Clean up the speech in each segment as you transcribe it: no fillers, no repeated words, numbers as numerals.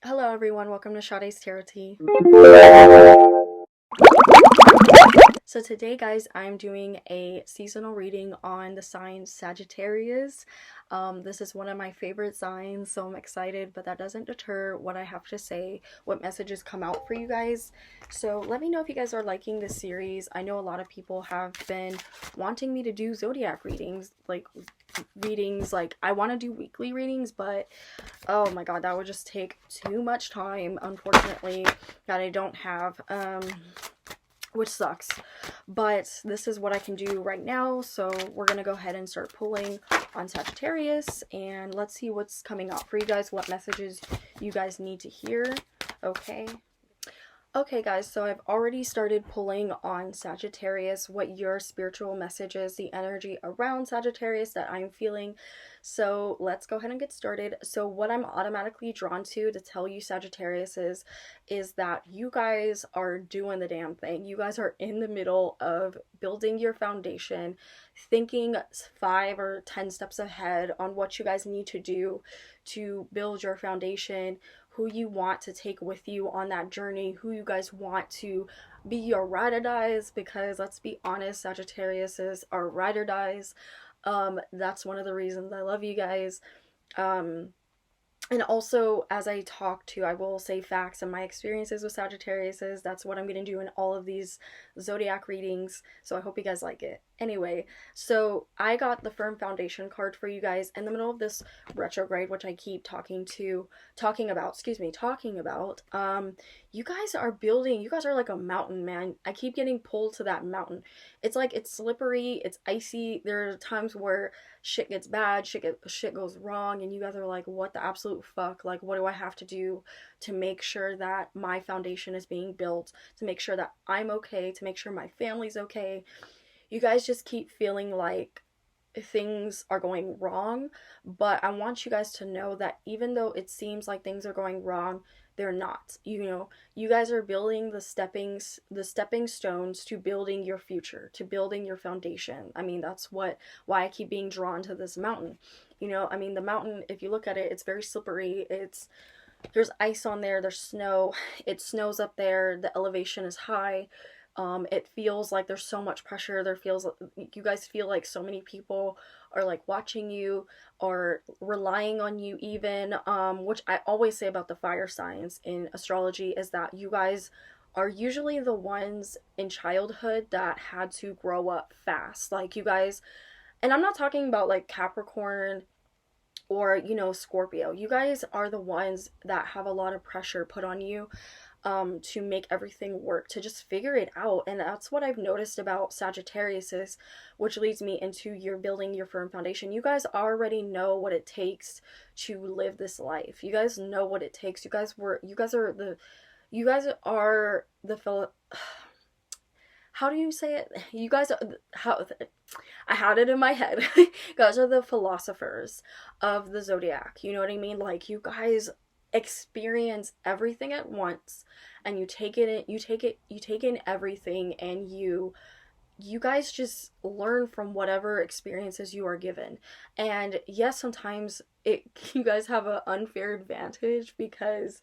Hello everyone, welcome to Sade's Tarot Tea. So today guys, I'm doing a seasonal reading on the sign Sagittarius. This is one of my favorite signs, so I'm excited, but that doesn't deter what I have to say, what messages come out for you guys. So let me know if you guys are liking this series. I know a lot of people have been wanting me to do zodiac readings, like I want to do weekly readings, but oh my god, that would just take too much time, unfortunately, that I don't have, which sucks. But this is what I can do right now, so we're gonna go ahead and start pulling on Sagittarius, and let's see what's coming out for you guys, what messages you guys need to hear. Okay guys, so I've already started pulling on Sagittarius, what your spiritual message is, the energy around Sagittarius that I'm feeling. So let's go ahead and get started. So what I'm automatically drawn to tell you Sagittarius is that you guys are doing the damn thing. You guys are in the middle of building your foundation, thinking 5 or 10 steps ahead on what you guys need to do to build your foundation, who you want to take with you on that journey, who you guys want to be your ride or dies, because let's be honest, Sagittarius are ride or dies. That's one of the reasons I love you guys. Um, and also, as I talk to, I will say facts and my experiences with Sagittarius. That's what I'm going to do in all of these zodiac readings. So I hope you guys like it. Anyway, so I got the firm foundation card for you guys in the middle of this retrograde, which I keep talking about. You guys are building, you guys are like a mountain, man. I keep getting pulled to that mountain. It's like, it's slippery, it's icy. There are times where shit gets bad, shit goes wrong, and you guys are like, what the absolute fuck? Like, what do I have to do to make sure that my foundation is being built, to make sure that I'm okay, to make sure my family's okay? You guys just keep feeling like things are going wrong, but I want you guys to know that even though it seems like things are going wrong, they're not. You guys are building the stepping stones to building your future, to building your foundation. I mean, that's why I keep being drawn to this mountain. I mean, the mountain, if you look at it, it's very slippery. There's ice on there, there's snow. It snows up there, the elevation is high. It feels like there's so much pressure. You guys feel like so many people are like watching you or relying on you even, which I always say about the fire signs in astrology is that you guys are usually the ones in childhood that had to grow up fast. Like you guys, and I'm not talking about like Capricorn or Scorpio. You guys are the ones that have a lot of pressure put on you, to make everything work, to just figure it out. And that's what I've noticed about Sagittarius, which leads me into your building your firm foundation. You guys already know what it takes to live this life. You guys know what it takes. You guys are the how do you say it? You guys are how I had it in my head. You guys are the philosophers of the zodiac. You know what I mean? Like, you guys experience everything at once, and you take in everything, and you guys just learn from whatever experiences you are given. And yes, sometimes it you guys have an unfair advantage because,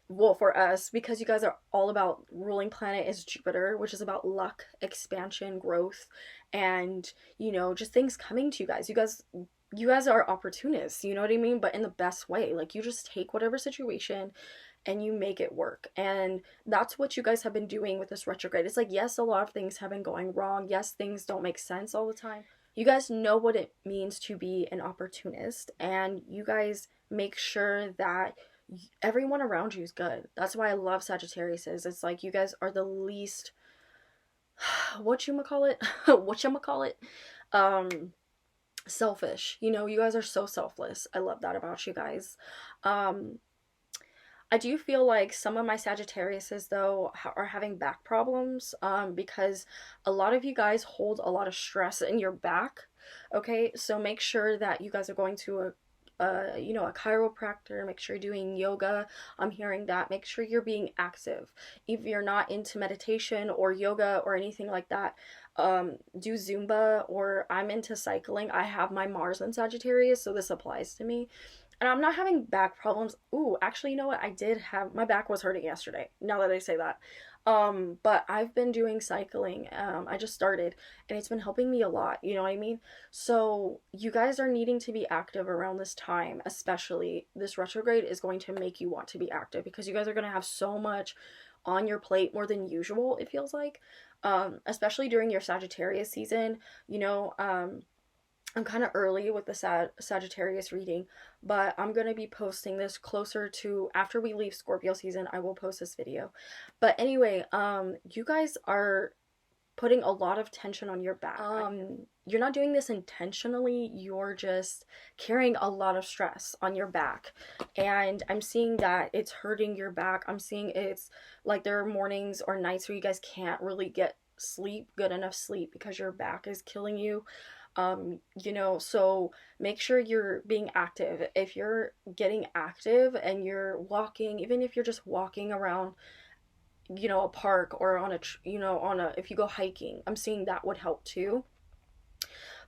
well, for us, because you guys are all about, ruling planet is Jupiter, which is about luck, expansion, growth, and just things coming to you guys. You guys are opportunists, you know what I mean? But in the best way. Like, you just take whatever situation and you make it work. And that's what you guys have been doing with this retrograde. It's like, yes, a lot of things have been going wrong. Yes, things don't make sense all the time. You guys know what it means to be an opportunist, and you guys make sure that everyone around you is good. That's why I love Sagittarius. It's like, you guys are the least what you call it what you call it selfish. You guys are so selfless. I love that about you guys. um I do feel like some of my Sagittariuses, though, are having back problems, because a lot of you guys hold a lot of stress in your back. Okay, so make sure that you guys are going to a chiropractor. Make sure you're doing yoga. I'm hearing that. Make sure you're being active. If you're not into meditation or yoga or anything like that, do Zumba. Or I'm into cycling. I have my Mars in Sagittarius, so this applies to me. And I'm not having back problems. Ooh, actually, you know what? I did have, my back was hurting yesterday, now that I say that. But I've been doing cycling. I just started and it's been helping me a lot, you know what I mean? So you guys are needing to be active around this time, especially this retrograde is going to make you want to be active because you guys are going to have so much on your plate more than usual, it feels like. Especially during your Sagittarius season, you know, I'm kind of early with the Sagittarius reading, but I'm going to be posting this closer to after we leave Scorpio season. I will post this video. But anyway, you guys are putting a lot of tension on your back. You're not doing this intentionally. You're just carrying a lot of stress on your back. And I'm seeing that it's hurting your back. I'm seeing it's like there are mornings or nights where you guys can't really get sleep, good enough sleep because your back is killing you. You know, so make sure you're being active. If you're getting active and you're walking, even if you're just walking around, you know, a park or on a, you know, on a, if you go hiking, I'm seeing that would help too.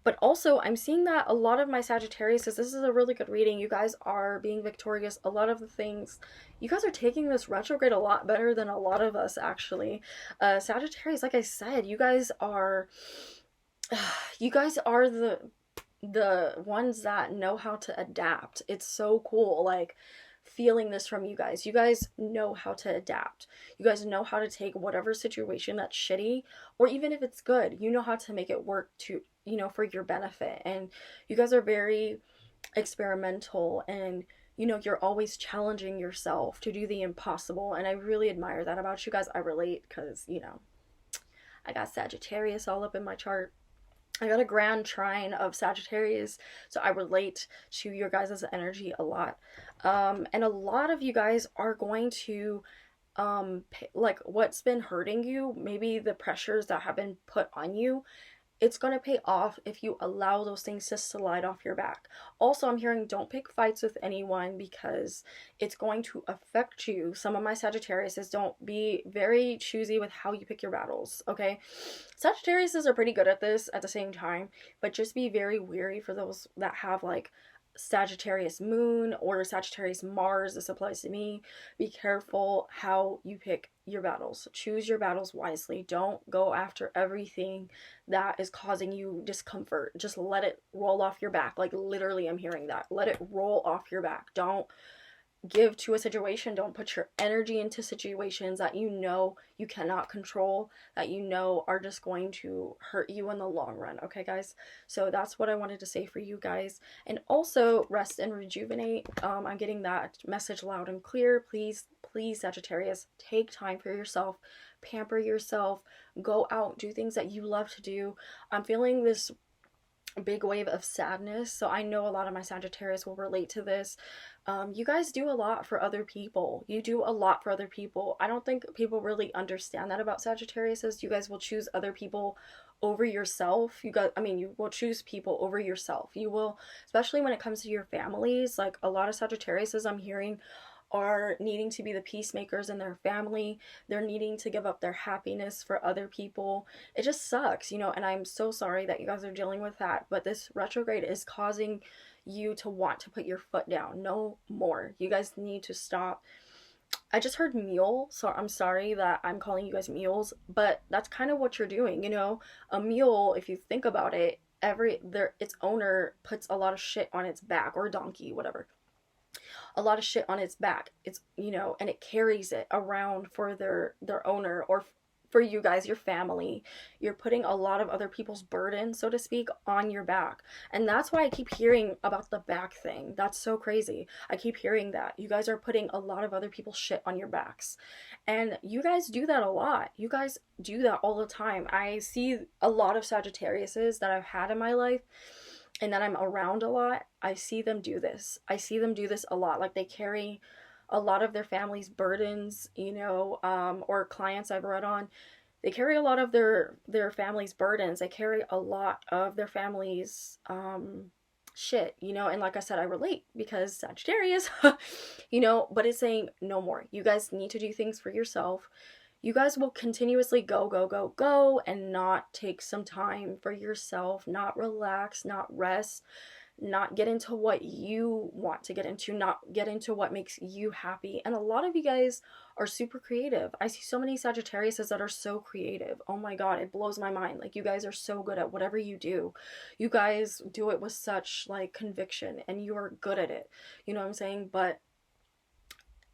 But also, I'm seeing that a lot of my Sagittarius, this is a really good reading. You guys are being victorious. A lot of the things, you guys are taking this retrograde a lot better than a lot of us, actually. Sagittarius, like I said, you guys are the ones that know how to adapt. It's so cool, like feeling this from you guys. You guys know how to adapt. You guys know how to take whatever situation that's shitty, or even if it's good, you know how to make it work to, you know, for your benefit. And you guys are very experimental, and you know, you're always challenging yourself to do the impossible. And I really admire that about you guys. I relate because, you know, I got Sagittarius all up in my chart. I got a grand trine of Sagittarius, so I relate to your guys' energy a lot. And a lot of you guys are going to, like, what's been hurting you, maybe the pressures that have been put on you, it's going to pay off if you allow those things to slide off your back. Also, I'm hearing don't pick fights with anyone because it's going to affect you. Some of my Sagittarius is don't be very choosy with how you pick your battles, okay? Sagittarius are pretty good at this at the same time, but just be very wary for those that have like Sagittarius moon or Sagittarius Mars. This applies to me. Be careful how you pick your battles. Choose your battles wisely. Don't go after everything that is causing you discomfort. Just let it roll off your back. Like literally, I'm hearing that. Let it roll off your back. Don't give to a situation. Don't put your energy into situations that you know you cannot control, that you know are just going to hurt you in the long run. Okay, guys? So that's what I wanted to say for you guys. And also rest and rejuvenate. I'm getting that message loud and clear. Please, please, Sagittarius, take time for yourself. Pamper yourself. Go out. Do things that you love to do. I'm feeling this big wave of sadness, so I know a lot of my Sagittarius will relate to this. You guys do a lot for other people. You do a lot for other people. I don't think people really understand that about Sagittarius, is you guys will choose other people over yourself. You will choose people over yourself. You will, especially when it comes to your families, like a lot of Sagittarius I'm hearing are needing to be the peacemakers in their family. They're needing to give up their happiness for other people. It just sucks, you know, and I'm so sorry that you guys are dealing with that. But this retrograde is causing you to want to put your foot down. No more. You guys need to stop. I just heard mule, so I'm sorry that I'm calling you guys mules, but that's kind of what you're doing, you know? A mule, if you think about it, its owner puts a lot of shit on its back, or donkey, whatever, a lot of shit on its back. It's, you know, and it carries it around for their owner, or for you guys, your family. You're putting a lot of other people's burden, so to speak, on your back. And that's why I keep hearing about the back thing. That's so crazy. I keep hearing that. You guys are putting a lot of other people's shit on your backs. And you guys do that a lot. You guys do that all the time. I see a lot of Sagittariuses that I've had in my life and that I'm around a lot. I see them do this. I see them do this a lot. Like they carry a lot of their family's burdens, you know, or clients I've read on, they carry a lot of their family's burdens. They carry a lot of their family's shit, you know. And like I said, I relate because Sagittarius, you know. But it's saying no more. You guys need to do things for yourself. You guys will continuously go and not take some time for yourself, not relax, not rest, not get into what you want to get into, not get into what makes you happy. And a lot of you guys are super creative. I see so many Sagittariuses that are so creative. Oh my God, it blows my mind. Like, you guys are so good at whatever you do. You guys do it with such like conviction, and you are good at it. You know what I'm saying? But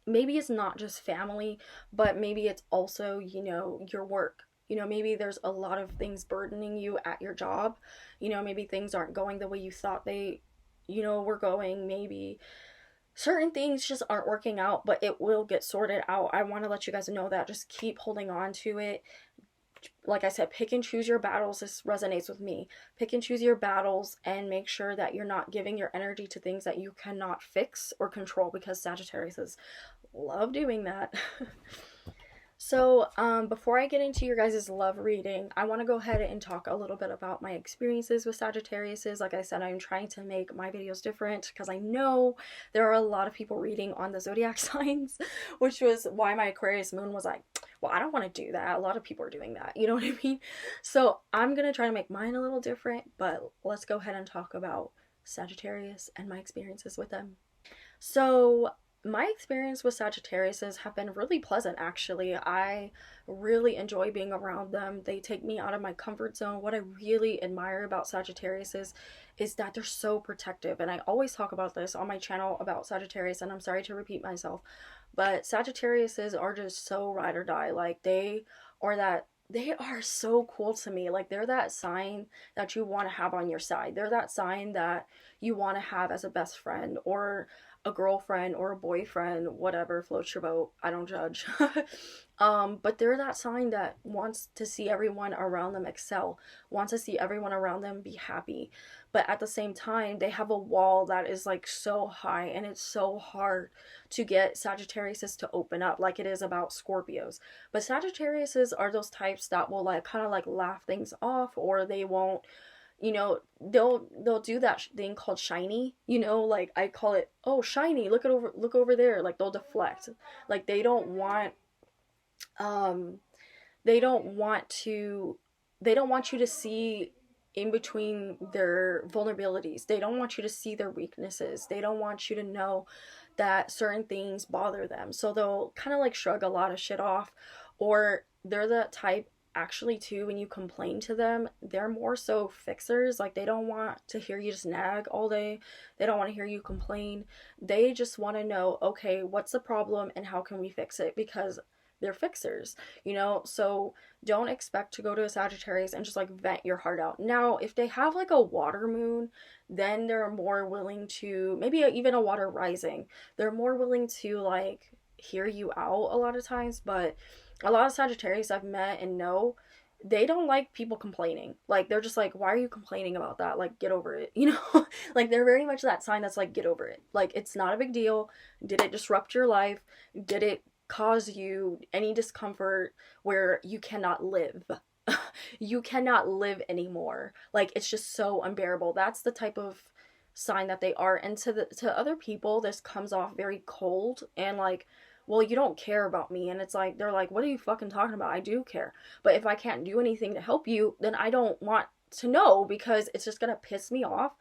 maybe it's not just family, but maybe it's also, you know, your work. You know, maybe there's a lot of things burdening you at your job. You know, maybe things aren't going the way you thought they, you know, were going. Maybe certain things just aren't working out, but it will get sorted out. I want to let you guys know that. Just keep holding on to it. Like I said, pick and choose your battles. This resonates with me. Pick and choose your battles, and make sure that you're not giving your energy to things that you cannot fix or control, because Sagittarius love doing that. So, before I get into your guys' love reading, I want to go ahead and talk a little bit about my experiences with Sagittariuses. Like I said, I'm trying to make my videos different because I know there are a lot of people reading on the zodiac signs, which was why my Aquarius moon was like, well, I don't want to do that. A lot of people are doing that. You know what I mean? So I'm going to try to make mine a little different, but let's go ahead and talk about Sagittarius and my experiences with them. So, my experience with Sagittariuses have been really pleasant, actually. I really enjoy being around them. They take me out of my comfort zone. What I really admire about Sagittariuses is that they're so protective. And I always talk about this on my channel about Sagittarius, and I'm sorry to repeat myself, but Sagittariuses are just so ride or die. Like, they are so cool to me. Like, they're that sign that you want to have on your side. They're that sign that you want to have as a best friend, or a girlfriend, or a boyfriend, whatever floats your boat. I don't judge. But they're that sign that wants to see everyone around them excel, wants to see everyone around them be happy. But at the same time, they have a wall that is like so high, and it's so hard to get Sagittariuses to open up, like it is about Scorpios. But Sagittariuses are those types that will like kind of like laugh things off, or they won't, you know, they'll do that thing called shiny, you know, like I call it, oh, shiny, look over there. Like, they'll deflect. Like, um they don't want to they don't want you to see in between their vulnerabilities. They don't want you to see their weaknesses. They don't want you to know that certain things bother them. So they'll kind of like shrug a lot of shit off. Or they're the type, actually, too, when you complain to them, they're more so fixers. Like, they don't want to hear you just nag all day. They don't want to hear you complain. They just want to know, okay, what's the problem and how can we fix it? Because they're fixers, you know? So don't expect to go to a Sagittarius and just like vent your heart out. Now, if they have like a water moon, then they're more willing to, maybe even a water rising, they're more willing to like hear you out a lot of times. But a lot of Sagittarius I've met and know, they don't like people complaining. Like, they're just like, why are you complaining about that? Like, get over it, you know? Like, they're very much that sign that's like, get over it. Like, it's not a big deal. Did it disrupt your life? Did it cause you any discomfort where you cannot live? You cannot live anymore. Like, it's just so unbearable. That's the type of sign that they are. And to other people, this comes off very cold and like, well, you don't care about me. And it's like, they're like, what are you fucking talking about? I do care. But if I can't do anything to help you, then I don't want to know, because it's just gonna piss me off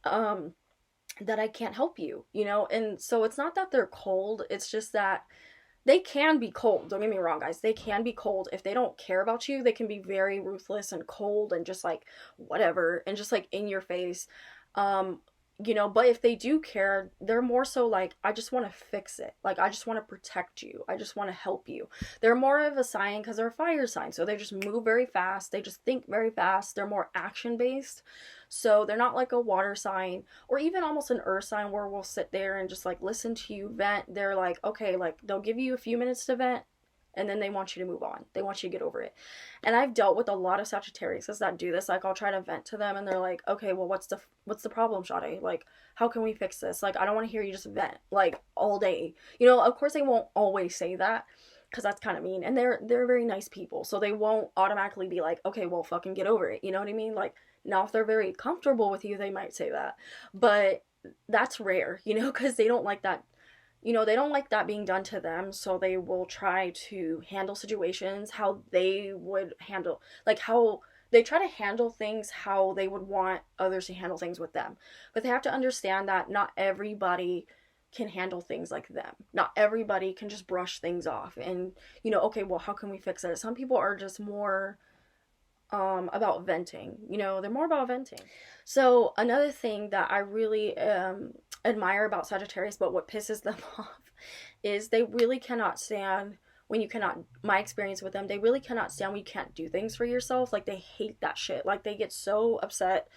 that I can't help you, you know? And so it's not that they're cold, it's just that they can be cold. Don't get me wrong, guys. They can be cold. If they don't care about you, they can be very ruthless and cold and just like whatever, and just like in your face. You know, but if they do care, they're more so like, I just want to fix it. Like, I just want to protect you. I just want to help you. They're more of a sign because they're a fire sign. So they just move very fast. They just think very fast. They're more action based. So they're not like a water sign, or even almost an earth sign where we'll sit there and just like listen to you vent. They're like, okay, like they'll give you a few minutes to vent, and then they want you to move on. They want you to get over it. And I've dealt with a lot of Sagittarius that do this. Like, I'll try to vent to them, and they're like, okay, well, what's the problem, Sade? Like, how can we fix this? Like, I don't want to hear you just vent like all day. You know, of course they won't always say that, because that's kind of mean. And they're very nice people, so they won't automatically be like, okay, well, fucking get over it. You know what I mean? Like, now if they're very comfortable with you, they might say that. But that's rare, you know, because they don't like that. You know, they don't like that being done to them, so they will try to handle situations how they would handle, like how they try to handle things how they would want others to handle things with them. But they have to understand that not everybody can handle things like them. Not everybody can just brush things off and, okay, well, how can we fix it? Some people are just more about venting. They're more about venting. So another thing that I really admire about Sagittarius, but what pisses them off, is they really cannot stand when you cannot, my experience with them, they really cannot stand when you can't do things for yourself. Like, they hate that shit. Like, they get so upset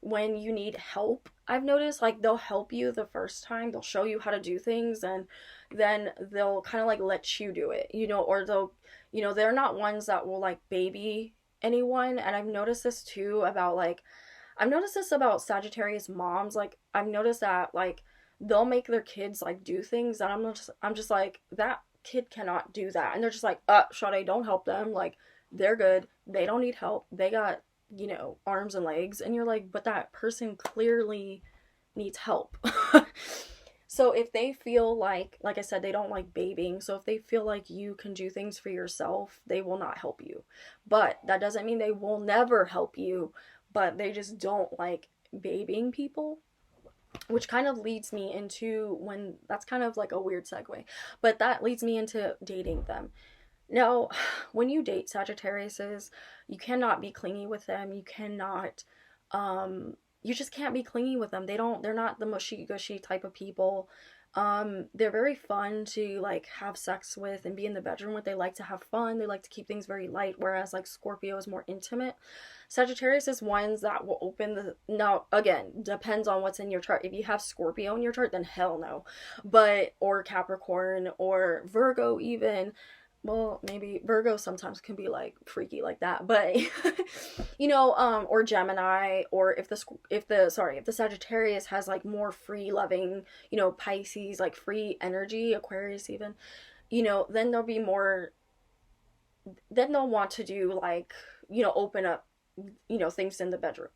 when you need help. I've noticed, like, they'll help you the first time, they'll show you how to do things, and then they'll kind of like let you do it, or they'll, they're not ones that will like baby anyone. And I've noticed this too about like, I've noticed this about Sagittarius moms. Like, I've noticed that like they'll make their kids like do things that I'm just like, that kid cannot do that. And they're just like, Sade, don't help them. Like, they're good. They don't need help. They got, arms and legs. And you're like, but that person clearly needs help. So if they feel like I said, they don't like babying. So if they feel like you can do things for yourself, they will not help you. But that doesn't mean they will never help you, but they just don't like babying people. Which kind of leads me into that's kind of like a weird segue, but that leads me into dating them. Now, when you date Sagittariuses, you cannot be clingy with them. You cannot, you just can't be clingy with them. They're not the mushy gushy type of people. They're very fun to like have sex with and be in the bedroom with. They like to have fun. They like to keep things very light, whereas like Scorpio is more intimate. Sagittarius is ones that will open now again, depends on what's in your chart. If you have Scorpio in your chart, then hell no. But, or Capricorn or Virgo even. Well, maybe Virgo sometimes can be like freaky like that, but or Gemini, or if the Sagittarius has like more free loving, Pisces, like free energy, Aquarius even, then there'll be more, then they'll want to do like, open up, things in the bedroom.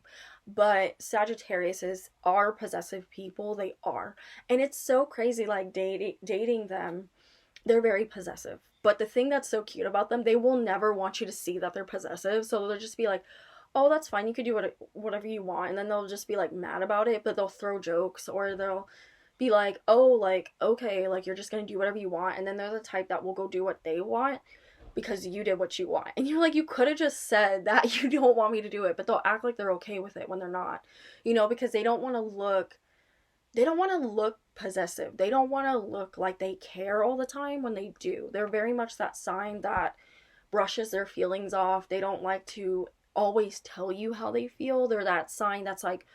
But Sagittariuses are possessive people. They are. And it's so crazy, like dating them, they're very possessive. But the thing that's so cute about them, they will never want you to see that they're possessive. So they'll just be like, oh, that's fine. You could do whatever you want. And then they'll just be like mad about it, but they'll throw jokes, or they'll be like, oh, like, okay, like you're just going to do whatever you want. And then they're the type that will go do what they want because you did what you want. And you're like, you could have just said that you don't want me to do it, but they'll act like they're okay with it when they're not, because they don't want to look possessive. They don't want to look like they care all the time when they do. They're very much that sign that brushes their feelings off. They don't like to always tell you how they feel. They're that sign that's like,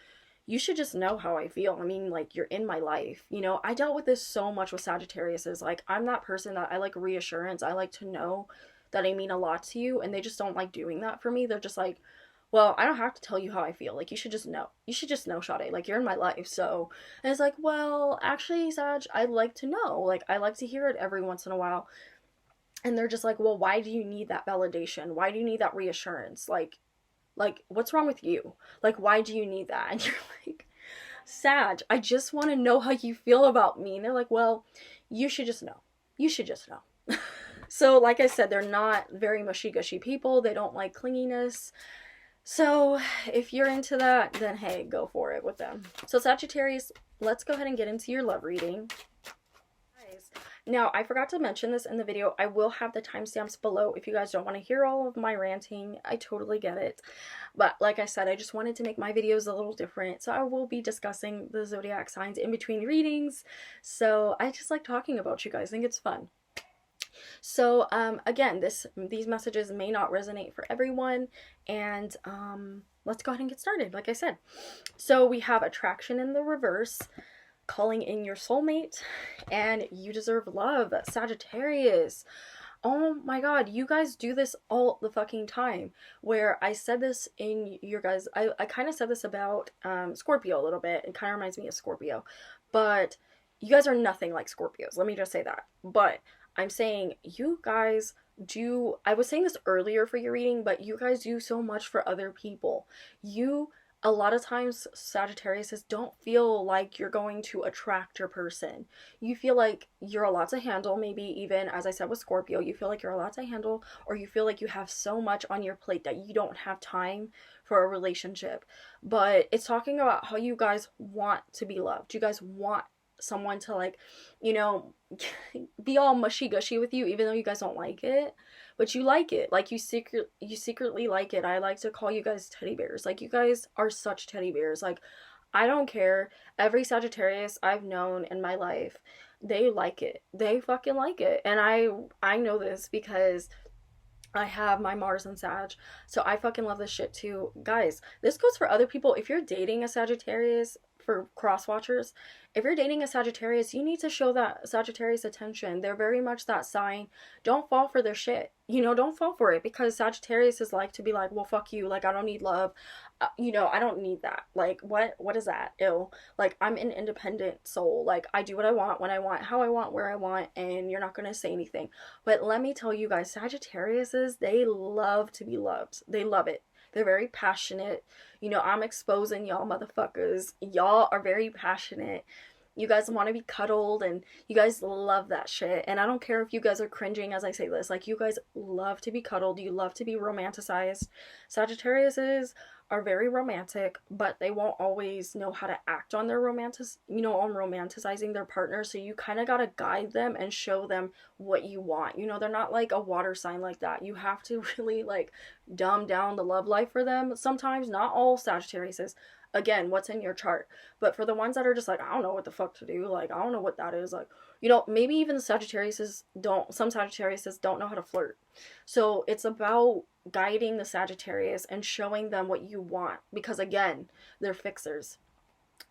you should just know how I feel. I mean, like, you're in my life. I dealt with this so much with Sagittarius. Is like, I'm that person that I like reassurance. I like to know that I mean a lot to you, and they just don't like doing that for me. They're just like, well, I don't have to tell you how I feel. Like, you should just know. You should just know, Sade. Like, you're in my life, so. And it's like, well, actually, Sag, I'd like to know. Like, I like to hear it every once in a while. And they're just like, well, why do you need that validation? Why do you need that reassurance? Like, what's wrong with you? Like, why do you need that? And you're like, Sag, I just want to know how you feel about me. And they're like, well, you should just know. You should just know. So, like I said, they're not very mushy-gushy people. They don't like clinginess. So, if you're into that, then hey, go for it with them. So, Sagittarius, let's go ahead and get into your love reading. Now, I forgot to mention this in the video. I will have the timestamps below if you guys don't want to hear all of my ranting. I totally get it. But like I said, I just wanted to make my videos a little different. So I will be discussing the zodiac signs in between readings. So I just like talking about you guys. I think it's fun. So again, these messages may not resonate for everyone. And let's go ahead and get started, like I said. So we have attraction in the reverse, calling in your soulmate, and you deserve love, Sagittarius. Oh my god, you guys do this all the fucking time. Where I said this in your guys, I kind of said this about Scorpio a little bit. It kind of reminds me of Scorpio. But you guys are nothing like Scorpios. Let me just say that. But I'm saying you guys do, I was saying this earlier for your reading, but you guys do so much for other people. You a lot of times Sagittariuses don't feel like you're going to attract your person. You feel like you're allowed to handle, maybe even as I said with Scorpio, you feel like you're allowed to handle, or you feel like you have so much on your plate that you don't have time for a relationship. But it's talking about how you guys want to be loved. You guys want someone to, like, you know, be all mushy gushy with you, even though you guys don't like it, but you like it. Like, you secretly like it. I like to call you guys teddy bears. Like, you guys are such teddy bears. Like, I don't care. Every Sagittarius I've known in my life, they like it. They fucking like it. And I know this because I have my Mars and Sag. So I fucking love this shit too. Guys, this goes for other people. If you're dating a Sagittarius, for cross watchers, if you're dating a Sagittarius, you need to show that Sagittarius attention. They're very much that sign. Don't fall for their shit. You know, don't fall for it, because Sagittarius is like to be like, well, fuck you. Like, I don't need love. You know, I don't need that. Like, what is that? Ew. Like, I'm an independent soul. Like, I do what I want, when I want, how I want, where I want, and you're not going to say anything. But let me tell you guys, Sagittariuses, they love to be loved. They love it. They're very passionate. You know, I'm exposing y'all motherfuckers. Y'all are very passionate. You guys want to be cuddled, and you guys love that shit. And I don't care if you guys are cringing as I say this. Like, you guys love to be cuddled. You love to be romanticized. Sagittariuses are very romantic, but they won't always know how to act on their on romanticizing their partner. So you kind of got to guide them and show them what you want. You know, they're not like a water sign like that. You have to really, like, dumb down the love life for them. Sometimes, not all Sagittariuses. Again, what's in your chart. But for the ones that are just like, I don't know what the fuck to do, like, I don't know what that is, like, you know, maybe even some Sagittariuses don't know how to flirt. So it's about guiding the Sagittarius and showing them what you want, because again, they're fixers.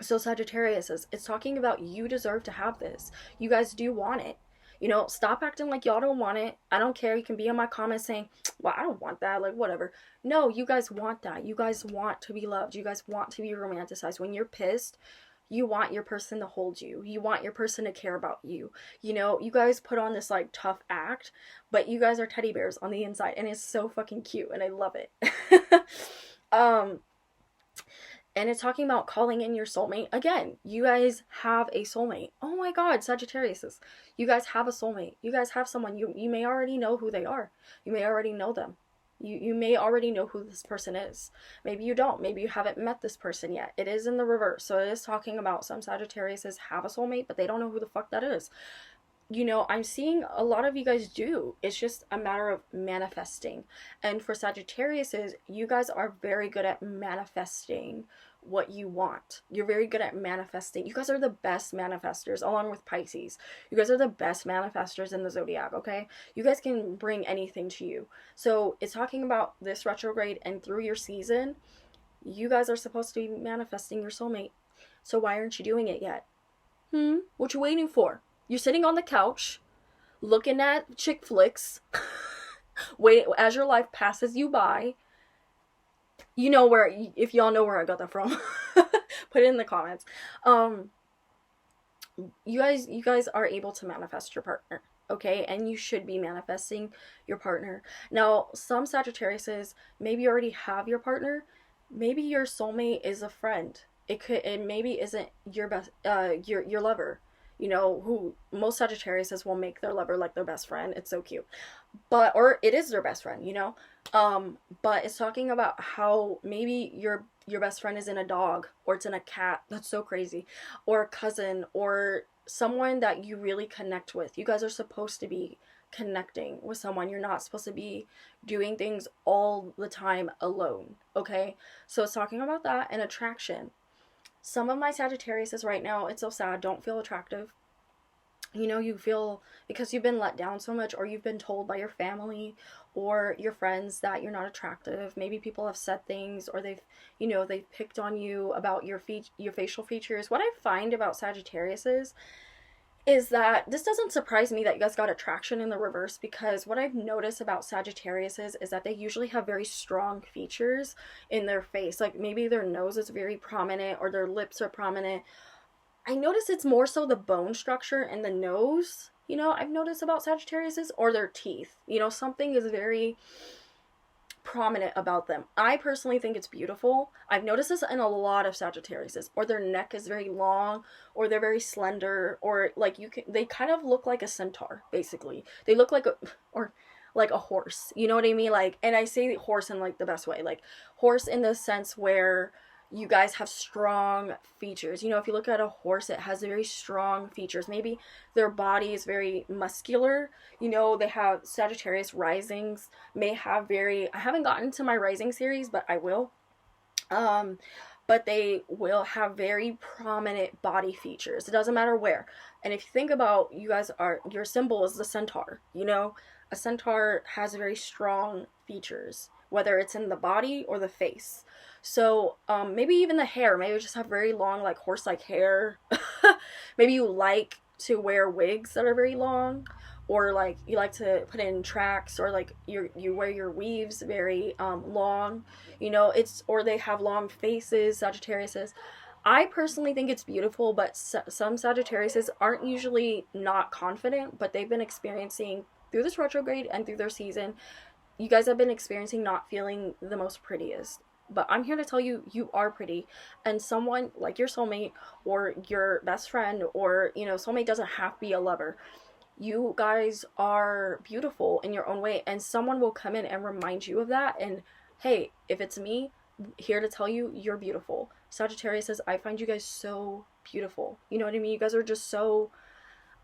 So Sagittarius, it's talking about you deserve to have this. You guys do want it. You know, stop acting like y'all don't want it. I don't care. You can be in my comments saying, well, I don't want that. Like, whatever. No, you guys want that. You guys want to be loved. You guys want to be romanticized. When you're pissed, you want your person to hold you. You want your person to care about you. You know, you guys put on this, like, tough act, but you guys are teddy bears on the inside, and it's so fucking cute, and I love it. And it's talking about calling in your soulmate. Again, you guys have a soulmate. Oh my god, Sagittarius. You guys have a soulmate. You guys have someone. You may already know who they are. You may already know them. You may already know who this person is. Maybe you don't. Maybe you haven't met this person yet. It is in the reverse. So it is talking about some Sagittariuses have a soulmate, but they don't know who the fuck that is. You know, I'm seeing a lot of you guys do. It's just a matter of manifesting. And for Sagittariuses, you guys are very good at manifesting what you want. You're very good at manifesting. You guys are the best manifestors, along with Pisces. You guys are the best manifestors in the zodiac, okay? You guys can bring anything to you. So it's talking about this retrograde, and through your season, you guys are supposed to be manifesting your soulmate. So why aren't you doing it yet? What you waiting for? You're sitting on the couch, looking at chick flicks, wait as your life passes you by. You know where, if y'all know where I got that from, put it in the comments. You guys are able to manifest your partner, okay? And you should be manifesting your partner. Now, some Sagittariuses maybe already have your partner. Maybe your soulmate is a friend. It maybe isn't your best, your lover. You know, who most Sagittariuses will make their lover like their best friend. It's so cute. But, or it is their best friend, you know? But it's talking about how maybe your best friend is in a dog, or it's in a cat. That's so crazy. Or a cousin, or someone that you really connect with. You guys are supposed to be connecting with someone. You're not supposed to be doing things all the time alone, okay? So it's talking about that and attraction. Some of my Sagittariuses right now, it's so sad, don't feel attractive. You know, you feel, because you've been let down so much, or you've been told by your family or your friends that you're not attractive. Maybe people have said things, or they've picked on you about your facial features. What I find about Sagittarius is that this doesn't surprise me that you guys got attraction in the reverse, because what I've noticed about Sagittarius is that they usually have very strong features in their face. Like, maybe their nose is very prominent, or their lips are prominent. I notice it's more so the bone structure and the nose, you know, I've noticed about Sagittarius, or their teeth. You know, something is very prominent about them. I personally think it's beautiful. I've noticed this in a lot of Sagittariuses, or their neck is very long, or they're very slender, or like they kind of look like a centaur, basically. They look like or like a horse. You know what I mean? Like, and I say horse in like the best way, like horse in the sense where you guys have strong features. You know, if you look at a horse, it has very strong features. Maybe their body is very muscular. You know, they have Sagittarius risings, may have very, I haven't gotten to my rising series, but I will. Um, but they will have very prominent body features. It doesn't matter where. And if you think about, you guys are, your symbol is the centaur, you know? A centaur has very strong features, whether it's in the body or the face. So maybe even the hair. Maybe you just have very long, like horse-like hair. Maybe you like to wear wigs that are very long, or like you like to put in tracks, or like you wear your weaves very long. You know, it's, or they have long faces. Sagittariuses. I personally think it's beautiful, but some Sagittariuses aren't usually not confident, but they've been experiencing through this retrograde and through their season, you guys have been experiencing not feeling the most prettiest. But I'm here to tell you, you are pretty. And someone like your soulmate or your best friend, or, you know, soulmate doesn't have to be a lover. You guys are beautiful in your own way. And someone will come in and remind you of that. And hey, if it's me, here to tell you, you're beautiful. Sagittarius says, I find you guys so beautiful. You know what I mean? You guys are just so,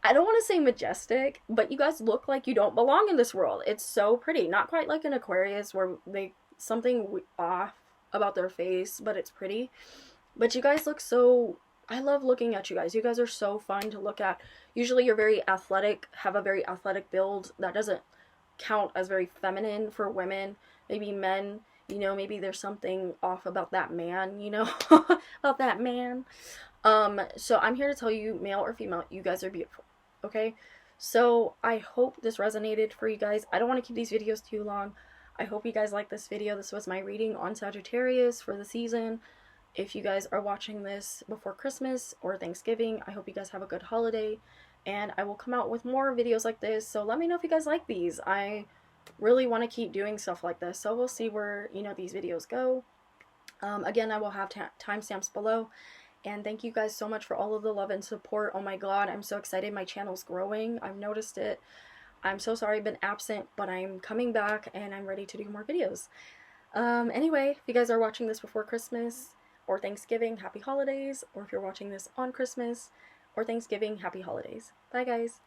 I don't want to say majestic, but you guys look like you don't belong in this world. It's so pretty. Not quite like an Aquarius where they, something off about their face, but it's pretty. But you guys look so, I love looking at you guys. You guys are so fun to look at. Usually you're very athletic, have a very athletic build. That doesn't count as very feminine for women. Maybe men, you know, maybe there's something off about that man, you know, about that man. So I'm here to tell you, male or female, you guys are beautiful. Okay? So I hope this resonated for you guys. I don't want to keep these videos too long. I hope you guys like this video. This was my reading on Sagittarius for the season. If you guys are watching this before Christmas or Thanksgiving, I hope you guys have a good holiday. And I will come out with more videos like this. So let me know if you guys like these. I really want to keep doing stuff like this. So we'll see where, you know, these videos go. Again, I will have timestamps below. And thank you guys so much for all of the love and support. Oh my god, I'm so excited. My channel's growing. I've noticed it. I'm so sorry I've been absent, but I'm coming back and I'm ready to do more videos. Anyway, if you guys are watching this before Christmas or Thanksgiving, happy holidays. Or if you're watching this on Christmas or Thanksgiving, happy holidays. Bye guys.